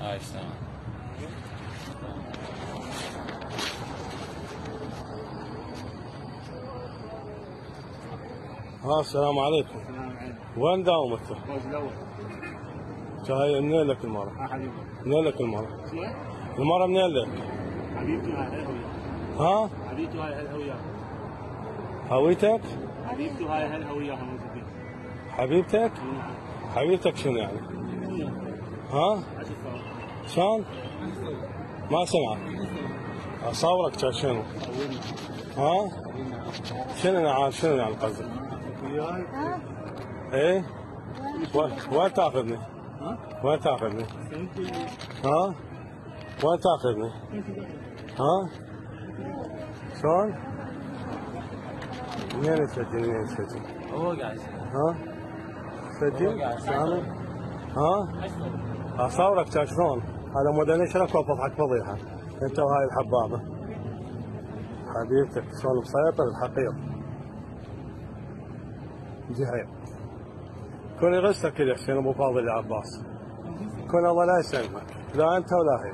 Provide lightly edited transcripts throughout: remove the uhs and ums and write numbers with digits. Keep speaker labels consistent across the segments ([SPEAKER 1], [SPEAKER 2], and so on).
[SPEAKER 1] هاي السلام.
[SPEAKER 2] السلام عليكم.
[SPEAKER 3] السلام عليكم.
[SPEAKER 2] وين داوم انت؟
[SPEAKER 3] الفوز الاول.
[SPEAKER 2] هاي منين لك المرة؟
[SPEAKER 3] حبيبي.
[SPEAKER 2] منين لك المرة؟
[SPEAKER 3] شنو؟
[SPEAKER 2] المرة منين لك؟
[SPEAKER 3] حبيبتي هاي هل هوية.
[SPEAKER 2] ها؟
[SPEAKER 3] حبيبتي هاي هل هوية.
[SPEAKER 2] هويتك؟
[SPEAKER 3] حبيبتي هاي هل هوياها موجودين.
[SPEAKER 2] حبيبتك؟ حبيبتك شنو يعني؟ ها؟ شلون؟ ما سمعت. اصورك شنو؟ ها؟ شنو يعني قصدك؟
[SPEAKER 3] وياي.
[SPEAKER 2] ايه؟ وين تاخذني؟ وين تاخذني؟ ها؟ وين تاخذني؟ ها؟ شلون؟ منين تسجل؟
[SPEAKER 1] هو قاعد يسجل.
[SPEAKER 2] ها؟ سجل؟ سامي؟ ها؟ اصورك شلون؟ هذا مود نشرك واضحك فضيحه انت وهاي الحبابه. حبيبتك شلون مسيطر الحقير. جهير. كوني غشتك كذا حسين ابو فاضل يا عباس. كون الله لا يسلمك، لا انت ولا هي.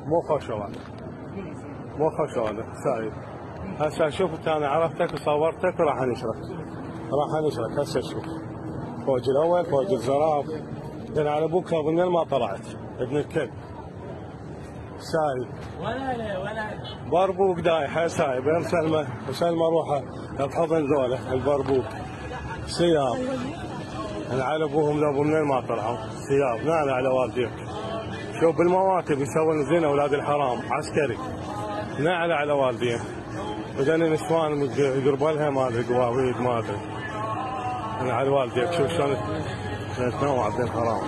[SPEAKER 2] مو خشوه. مو خشوه سعيد. هسه شوف انا عرفتك وصورتك وراح انشرك. راح انشرك هسه شوف. فوج الاول فوج الزراف. لان على ابوك منين ما طلعت ابن الكلب. سايب
[SPEAKER 1] ولا
[SPEAKER 2] بربوق دايحه سايب يا سلمى روحه بحضن ذوله البربوق. سياب على ابوهم لابو منين ما طلعوا سياب نعم على والديك. شوف بالمواكب يسوون زين اولاد الحرام عسكري نعل على والديه. بعدين النسوان يقربوا لها ما ادري قواويد ما ادري على والديك. شوف شلون تنوع بالحرام.